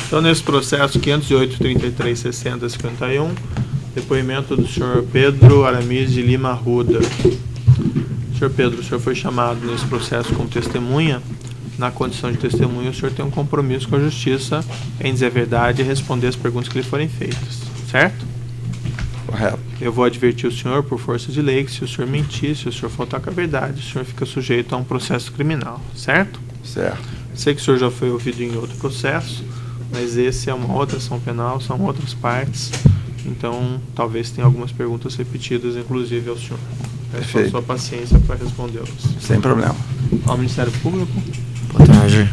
Então, nesse processo 508.33.60.51, depoimento do senhor Pedro Aramis de Lima Arruda. Senhor Pedro, o senhor foi chamado nesse processo como testemunha. Na condição de testemunha, o senhor tem um compromisso com a justiça em dizer a verdade e responder as perguntas que lhe forem feitas, certo? Correto. Eu vou advertir o senhor, por força de lei, que se o senhor mentir, se o senhor faltar com a verdade, o senhor fica sujeito a um processo criminal, certo? Certo. Sei que o senhor já foi ouvido em outro processo, mas esse é uma outra ação penal, são outras partes, então talvez tenha algumas perguntas repetidas, inclusive ao senhor. Peço a sua paciência para respondê-las. Sem problema. Ao Ministério Público. Boa tarde.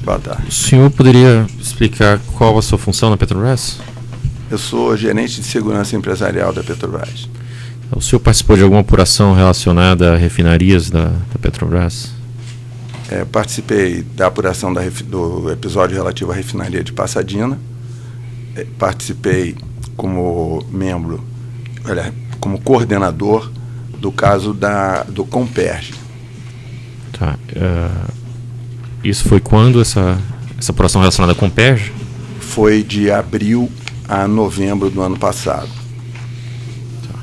Boa tarde. O senhor poderia explicar qual a sua função na Petrobras? Eu sou gerente de segurança empresarial da Petrobras. O senhor participou de alguma apuração relacionada a refinarias da Petrobras? Participei da apuração do episódio relativo à refinaria de Passadina. Participei como membro, como coordenador do caso do Comperj. Tá. Isso foi quando essa apuração relacionada com o Comperj? Foi de abril a novembro do ano passado. Tá.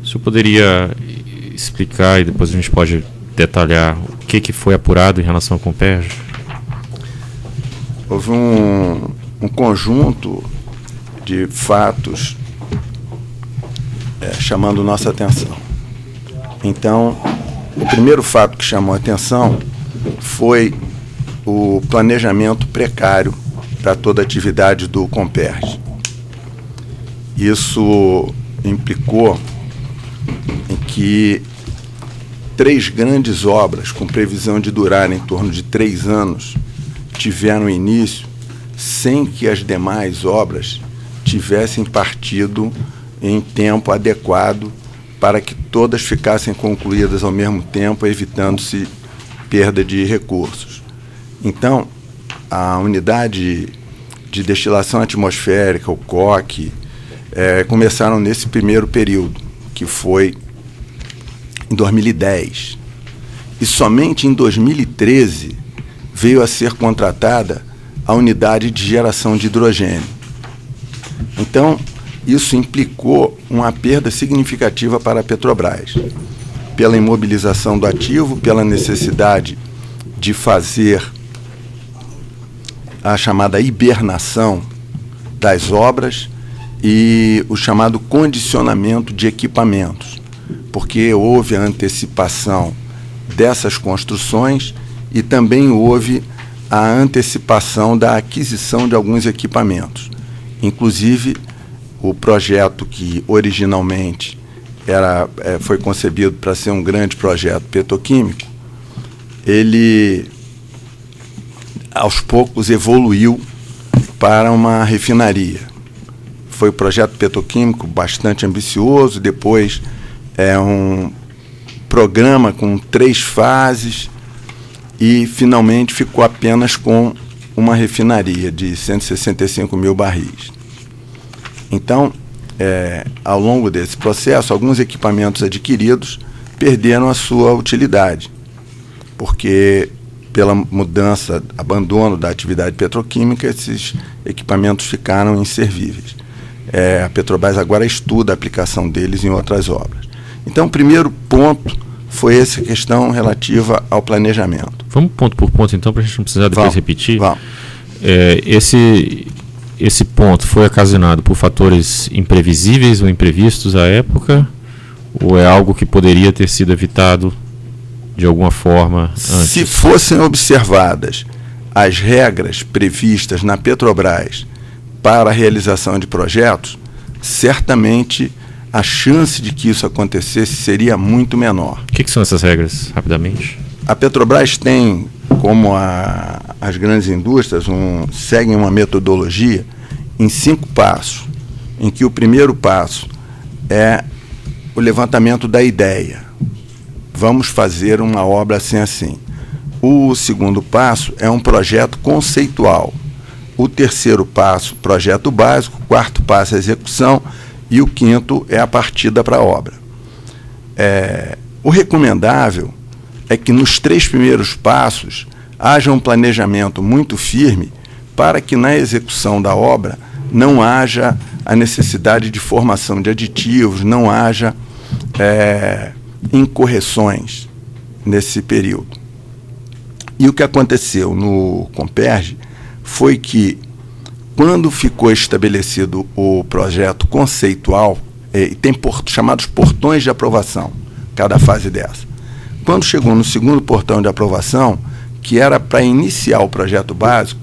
O senhor poderia explicar, e depois a gente pode detalhar, o que foi apurado em relação ao Comperj? Houve um conjunto de fatos chamando nossa atenção. Então, o primeiro fato que chamou a atenção foi o planejamento precário para toda a atividade do Comperj. Isso implicou em que 3 grandes obras, com previsão de durar em torno de 3 anos, tiveram início sem que as demais obras tivessem partido em tempo adequado para que todas ficassem concluídas ao mesmo tempo, evitando-se perda de recursos. Então, a unidade de destilação atmosférica, o COC, começaram nesse primeiro período, que foi em 2010. E somente em 2013 veio a ser contratada a unidade de geração de hidrogênio. Então, isso implicou uma perda significativa para a Petrobras, pela imobilização do ativo, pela necessidade de fazer a chamada hibernação das obras e o chamado condicionamento de equipamentos, porque houve a antecipação dessas construções e também houve a antecipação da aquisição de alguns equipamentos. Inclusive, o projeto que originalmente foi concebido para ser um grande projeto petroquímico, ele, aos poucos, evoluiu para uma refinaria. Foi um projeto petroquímico bastante ambicioso, depois um programa com 3 fases e, finalmente, ficou apenas com uma refinaria de 165 mil barris. Então, ao longo desse processo, alguns equipamentos adquiridos perderam a sua utilidade, porque pela mudança, abandono da atividade petroquímica, esses equipamentos ficaram inservíveis. A Petrobras agora estuda a aplicação deles em outras obras. Então, o primeiro ponto foi essa questão relativa ao planejamento. Vamos ponto por ponto, então, para a gente não precisar depois repetir. Vamos. Esse ponto foi ocasionado por fatores imprevisíveis ou imprevistos à época, ou é algo que poderia ter sido evitado de alguma forma antes? Se fossem observadas as regras previstas na Petrobras para a realização de projetos, certamente a chance de que isso acontecesse seria muito menor. O que são essas regras, rapidamente? A Petrobras tem, como as grandes indústrias, seguem uma metodologia em 5 passos, em que o primeiro passo é o levantamento da ideia. Vamos fazer uma obra assim. O segundo passo é um projeto conceitual. O terceiro passo, projeto básico. O quarto passo, a execução. E o quinto é a partida para a obra. O recomendável é que nos 3 primeiros passos haja um planejamento muito firme para que na execução da obra não haja a necessidade de formação de aditivos, não haja incorreções nesse período. E o que aconteceu no Comperj foi que, quando ficou estabelecido o projeto conceitual, tem chamados portões de aprovação, cada fase dessa. Quando chegou no segundo portão de aprovação, que era para iniciar o projeto básico,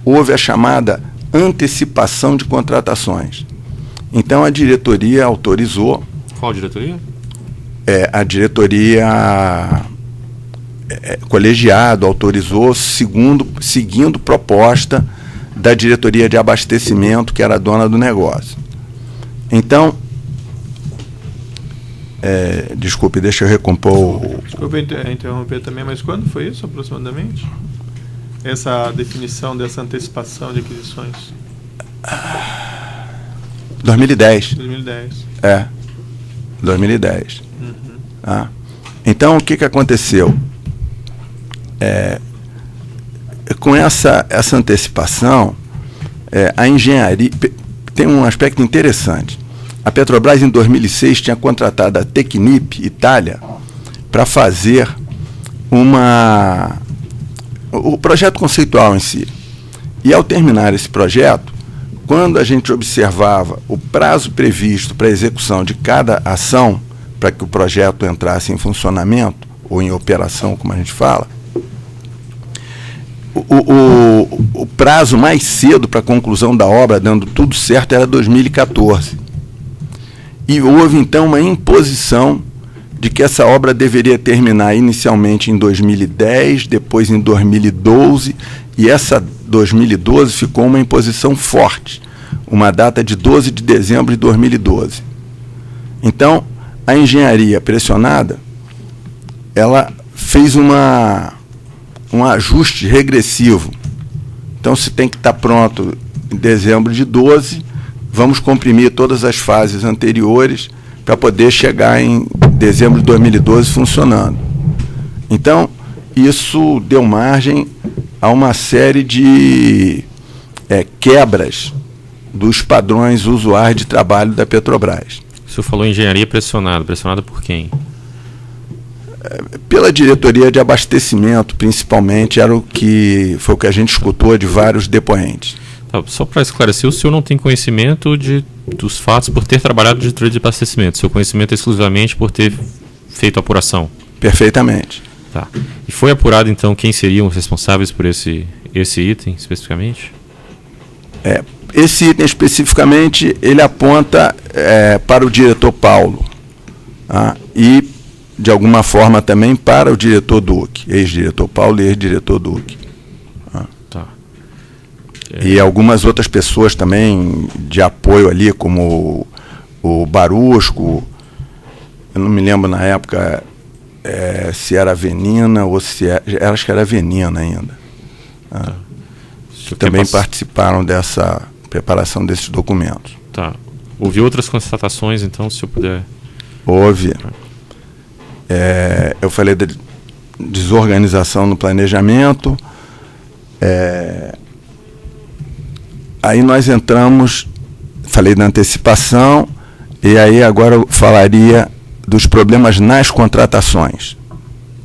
houve a chamada antecipação de contratações. Então, a diretoria autorizou... Qual diretoria? A diretoria colegiado autorizou, seguindo proposta da diretoria de abastecimento, que era a dona do negócio. Então, desculpe, deixa eu recompor... Desculpe interromper também, mas quando foi isso, aproximadamente? Essa definição dessa antecipação de aquisições? 2010. 2010. 2010. Então, o que aconteceu? Com essa antecipação, a engenharia... Tem um aspecto interessante. A Petrobras, em 2006, tinha contratado a Tecnip Itália para fazer o projeto conceitual em si. E, ao terminar esse projeto, quando a gente observava o prazo previsto para a execução de cada ação, para que o projeto entrasse em funcionamento, ou em operação, como a gente fala, o prazo mais cedo para a conclusão da obra, dando tudo certo, era 2014. E houve, então, uma imposição de que essa obra deveria terminar inicialmente em 2010, depois em 2012, e essa 2012 ficou uma imposição forte, uma data de 12 de dezembro de 2012. Então, a engenharia pressionada, ela fez um ajuste regressivo. Então, se tem que estar pronto em dezembro de 12, vamos comprimir todas as fases anteriores para poder chegar em dezembro de 2012 funcionando. Então, isso deu margem a uma série de quebras dos padrões usuários de trabalho da Petrobras. O senhor falou engenharia pressionada. Pressionada por quem? Pela diretoria de abastecimento, principalmente, foi o que a gente escutou de vários depoentes. Tá, só para esclarecer, o senhor não tem conhecimento dos fatos por ter trabalhado de diretoria de abastecimento. Seu conhecimento é exclusivamente por ter feito a apuração? Perfeitamente. Tá. E foi apurado, então, quem seriam os responsáveis por esse item, especificamente? Esse item, especificamente, ele aponta para o diretor Paulo. E, de alguma forma, também para o diretor Duque, ex-diretor Paulo e ex-diretor Duque. Tá. E algumas outras pessoas também de apoio ali, como o Barusco, eu não me lembro na época se era Avenina ou se era, acho que era Avenina ainda. Que também participaram dessa preparação desses documentos. Tá. Houve outras constatações, então, se eu puder... Houve. Eu falei da desorganização no planejamento. Aí nós entramos, falei da antecipação, e aí agora eu falaria dos problemas nas contratações.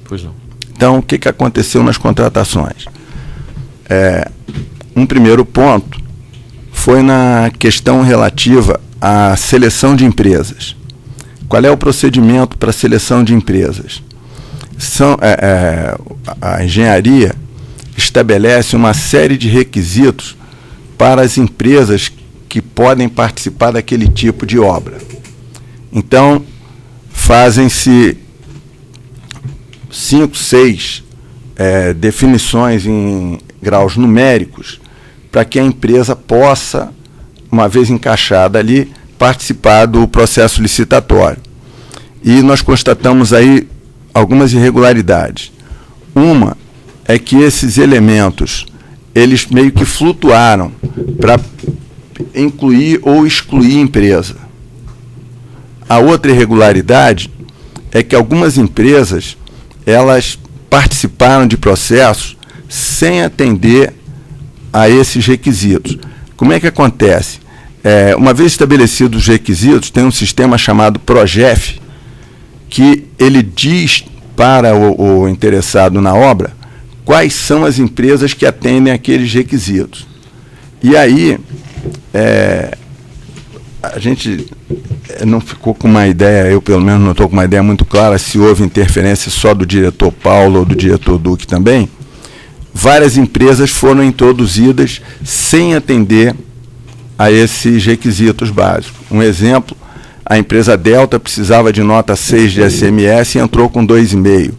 Pois não. Então, o que aconteceu nas contratações? Um primeiro ponto foi na questão relativa à seleção de empresas. Qual é o procedimento para a seleção de empresas? A engenharia estabelece uma série de requisitos para as empresas que podem participar daquele tipo de obra. Então, fazem-se 5, 6 definições em graus numéricos para que a empresa possa, uma vez encaixada ali, participar do processo licitatório. E nós constatamos aí algumas irregularidades. Uma é que esses elementos, eles meio que flutuaram para incluir ou excluir empresa. A outra irregularidade é que algumas empresas, elas participaram de processos sem atender a esses requisitos. Como é que acontece? Uma vez estabelecidos os requisitos, tem um sistema chamado PROGEF, que ele diz para o interessado na obra quais são as empresas que atendem aqueles requisitos. E aí, a gente não ficou com uma ideia, eu pelo menos não estou com uma ideia muito clara se houve interferência só do diretor Paulo ou do diretor Duque também. Várias empresas foram introduzidas sem atender a esses requisitos básicos. Um exemplo, a empresa Delta precisava de nota 6 de SMS e entrou com 2,5.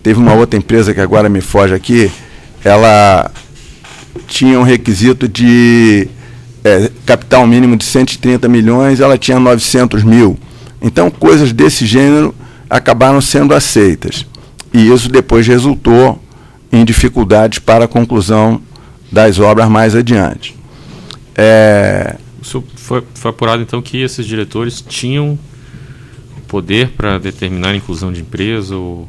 Teve uma outra empresa que agora me foge aqui, ela tinha um requisito de capital mínimo de 130 milhões, ela tinha 900 mil. Então, coisas desse gênero acabaram sendo aceitas. E isso depois resultou em dificuldades para a conclusão das obras mais adiante. Isso foi apurado, então, que esses diretores tinham poder para determinar a inclusão de empresa ou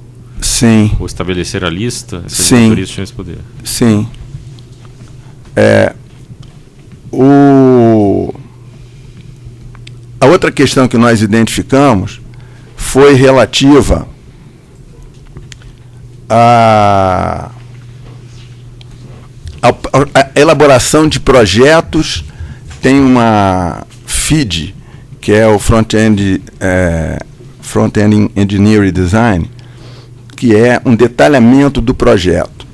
estabelecer a lista? Essas diretorias tinham esse poder? Sim. A outra questão que nós identificamos foi relativa à elaboração de projetos. Tem uma FEED, que é o Front-End Engineering Design, que é um detalhamento do projeto.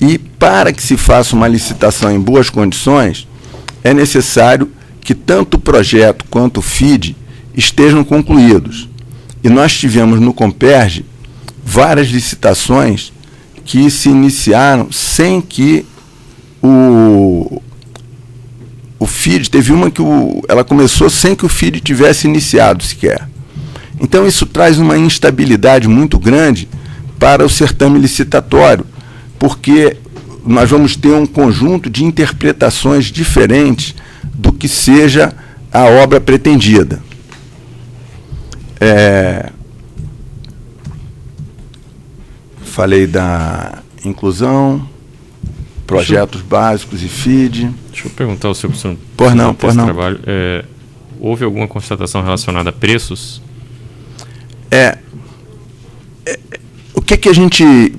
E para que se faça uma licitação em boas condições, é necessário que tanto o projeto quanto o FEED estejam concluídos. E nós tivemos no Comperj várias licitações que se iniciaram sem que o FEED, teve uma que ela começou sem que o FEED tivesse iniciado sequer. Então isso traz uma instabilidade muito grande para o certame licitatório, porque nós vamos ter um conjunto de interpretações diferentes do que seja a obra pretendida. Falei da inclusão, projetos básicos e FEED. Deixa eu perguntar ao senhor, Pois não. Trabalho, houve alguma constatação relacionada a preços? O que a gente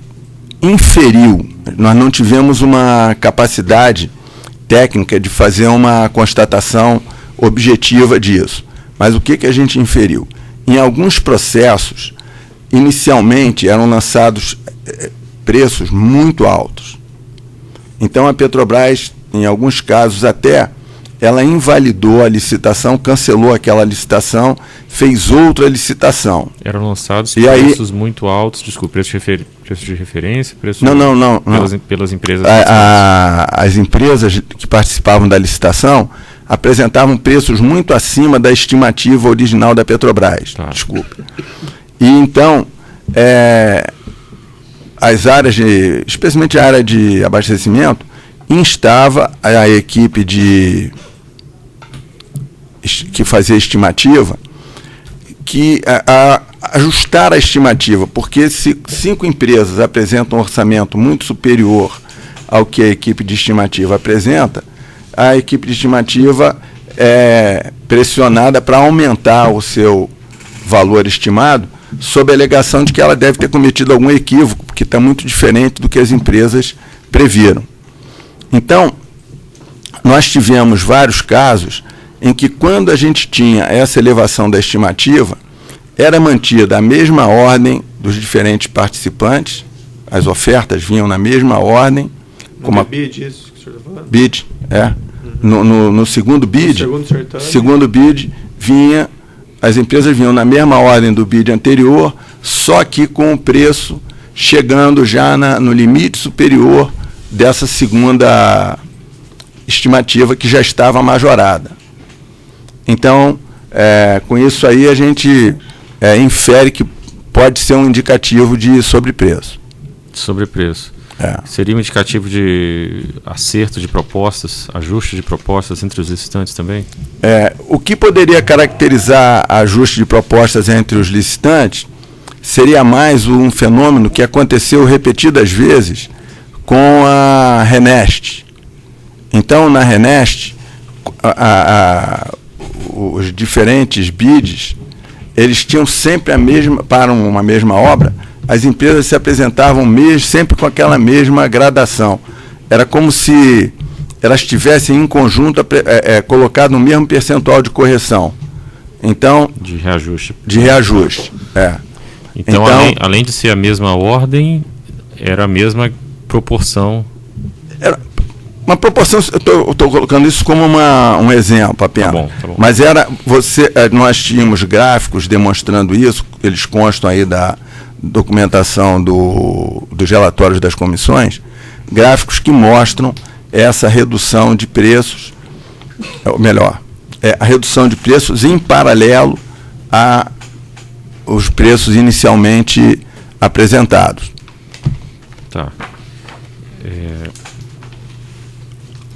inferiu? Nós não tivemos uma capacidade técnica de fazer uma constatação objetiva disso. Mas o que a gente inferiu? Em alguns processos, inicialmente eram lançados preços muito altos. Então a Petrobras, em alguns casos até, ela invalidou a licitação, cancelou aquela licitação, fez outra licitação. Eram lançados preços muito altos, desculpa, preço de referência? Não. Pelas empresas? As empresas que participavam da licitação apresentavam preços muito acima da estimativa original da Petrobras. Tá. Desculpa. E então, as áreas, especialmente a área de abastecimento, instava a equipe que fazia a estimativa que ajustar a estimativa, porque se 5 empresas apresentam um orçamento muito superior ao que a equipe de estimativa apresenta, a equipe de estimativa é pressionada para aumentar o seu valor estimado, sob a alegação de que ela deve ter cometido algum equívoco, porque está muito diferente do que as empresas previram. Então, nós tivemos vários casos em que, quando a gente tinha essa elevação da estimativa, era mantida a mesma ordem dos diferentes participantes, as ofertas vinham na mesma ordem. Como BID, isso que o senhor está falando? BID, No segundo BID, segundo BID, as empresas vinham na mesma ordem do BID anterior, só que com o preço chegando já no limite superior dessa segunda estimativa que já estava majorada. Então, com isso aí a gente infere que pode ser um indicativo de sobrepreço. Sobrepreço. Seria um indicativo de acerto de propostas, ajuste de propostas entre os licitantes também? O que poderia caracterizar ajuste de propostas entre os licitantes seria mais um fenômeno que aconteceu repetidas vezes com a Renest. Então, na Renest, os diferentes bids, eles tinham sempre para uma mesma obra, as empresas se apresentavam sempre com aquela mesma gradação. Era como se elas tivessem em conjunto colocado no mesmo percentual de correção. Então, de reajuste. Então, além de ser a mesma ordem, era a mesma proporção. Era uma proporção, eu estou colocando isso como um exemplo apenas. Tá bom. Mas nós tínhamos gráficos demonstrando isso, eles constam aí da documentação dos relatórios das comissões, gráficos que mostram essa redução de preços, ou melhor, a redução de preços em paralelo a os preços inicialmente apresentados. Tá.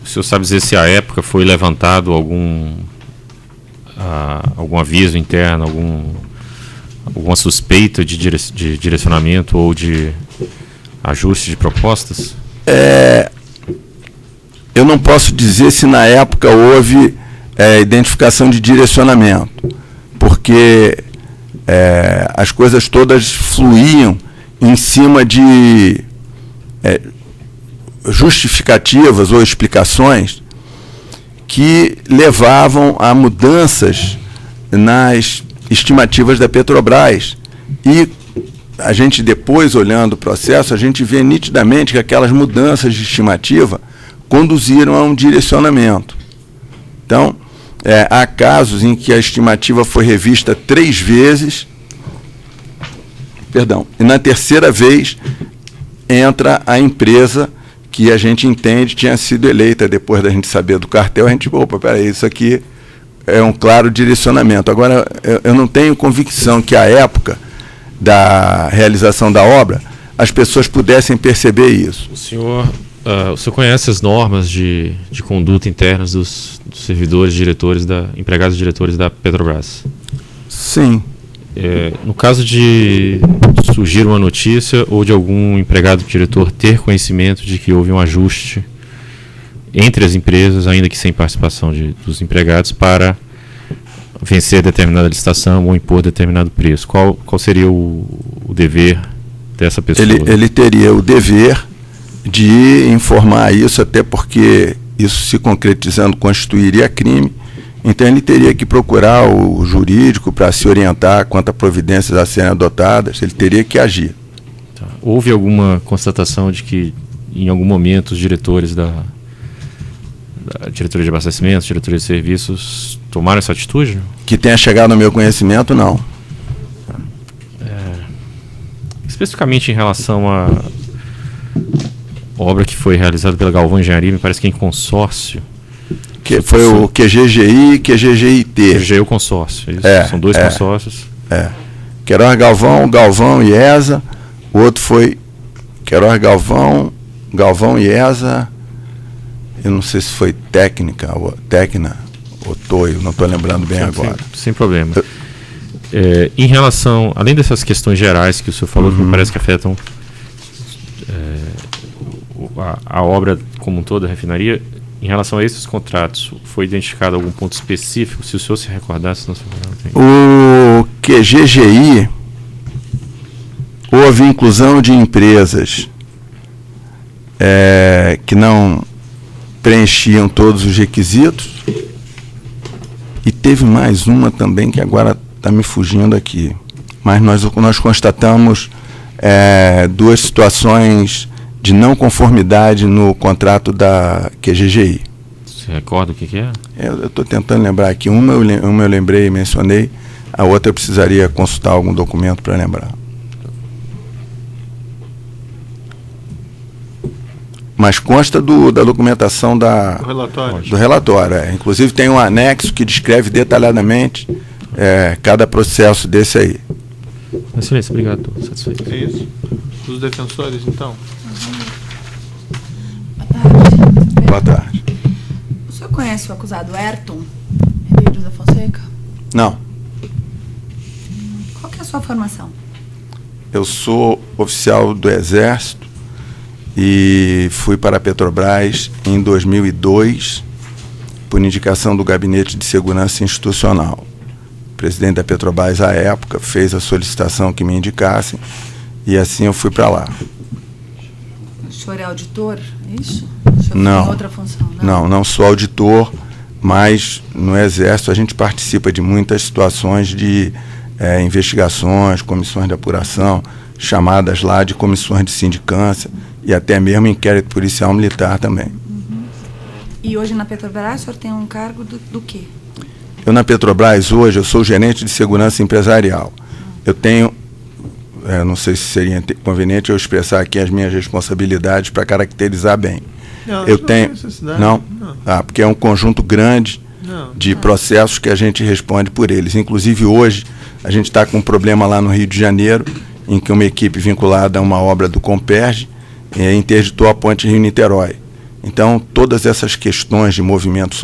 O senhor sabe dizer se à época foi levantado algum aviso interno, alguma suspeita de direcionamento ou de ajuste de propostas? Eu não posso dizer se na época houve identificação de direcionamento, porque as coisas todas fluíam em cima de justificativas ou explicações que levavam a mudanças nas estimativas da Petrobras. E a gente depois, olhando o processo, a gente vê nitidamente que aquelas mudanças de estimativa conduziram a um direcionamento. Então, há casos em que a estimativa foi revista 3 vezes, e na terceira vez entra a empresa que a gente entende tinha sido eleita depois da gente saber do cartel. A gente, peraí, isso aqui é um claro direcionamento. Agora, eu não tenho convicção que à época da realização da obra as pessoas pudessem perceber isso. O senhor conhece as normas de conduta internas dos servidores, empregados diretores da Petrobras? Sim. No caso de surgir uma notícia ou de algum empregado diretor ter conhecimento de que houve um ajuste entre as empresas, ainda que sem participação dos empregados, para vencer determinada licitação ou impor determinado preço, qual seria o dever dessa pessoa? Ele teria o dever de informar isso, até porque isso, se concretizando, constituiria crime. Então ele teria que procurar o jurídico para se orientar quanto a providências a serem adotadas, ele teria que agir. Tá. Houve alguma constatação de que, em algum momento, os diretores da diretoria de abastecimento, diretoria de serviços, tomaram essa atitude? Que tenha chegado ao meu conhecimento, não. Especificamente em relação à obra que foi realizada pela Galvão Engenharia, me parece que em consórcio. Que foi o QGGI e QGGIT. QGGI é o consórcio, isso? São 2 consórcios. Queiroz Galvão e ESA. O outro foi Queiroz Galvão e ESA. Eu não sei se foi Tecna ou Toio, não estou lembrando bem agora. Sem problema. Em relação, além dessas questões gerais que o senhor falou, que me parece que afetam a obra como um todo, a refinaria, em relação a esses contratos, foi identificado algum ponto específico? Se o senhor se recordasse, não se o QGGI, houve inclusão de empresas que não preenchiam todos os requisitos, e teve mais uma também que agora está me fugindo aqui. Mas nós constatamos 2 situações de não conformidade no contrato da QGGI. Você recorda o que é? Eu estou tentando lembrar aqui. Uma eu lembrei e mencionei, a outra eu precisaria consultar algum documento para lembrar. Mas consta da documentação do relatório. Inclusive tem um anexo que descreve detalhadamente cada processo desse aí. Excelência, obrigado. Estou satisfeito. É isso? Os defensores, então? Boa tarde. O senhor conhece o acusado Ayrton Medeiros da Fonseca? Não. Qual que é a sua formação? Eu sou oficial do Exército e fui para a Petrobras em 2002, por indicação do Gabinete de Segurança Institucional. O presidente da Petrobras, à época, fez a solicitação que me indicassem, e assim eu fui para lá. O senhor é auditor, é isso? O senhor Não. tem outra função? Não sou auditor, mas no Exército a gente participa de muitas situações de investigações, comissões de apuração, chamadas lá de comissões de sindicância e até mesmo inquérito policial militar também. E hoje na Petrobras o senhor tem um cargo do quê? Eu na Petrobras hoje, eu sou gerente de segurança empresarial. Eu tenho, não sei se seria conveniente eu expressar aqui as minhas responsabilidades para caracterizar bem. Não, eu tenho, não? Porque é um conjunto grande de processos que a gente responde por eles. Inclusive hoje a gente está com um problema lá no Rio de Janeiro, em que uma equipe vinculada a uma obra do Comperj interditou a ponte Rio-Niterói. Então, todas essas questões de movimento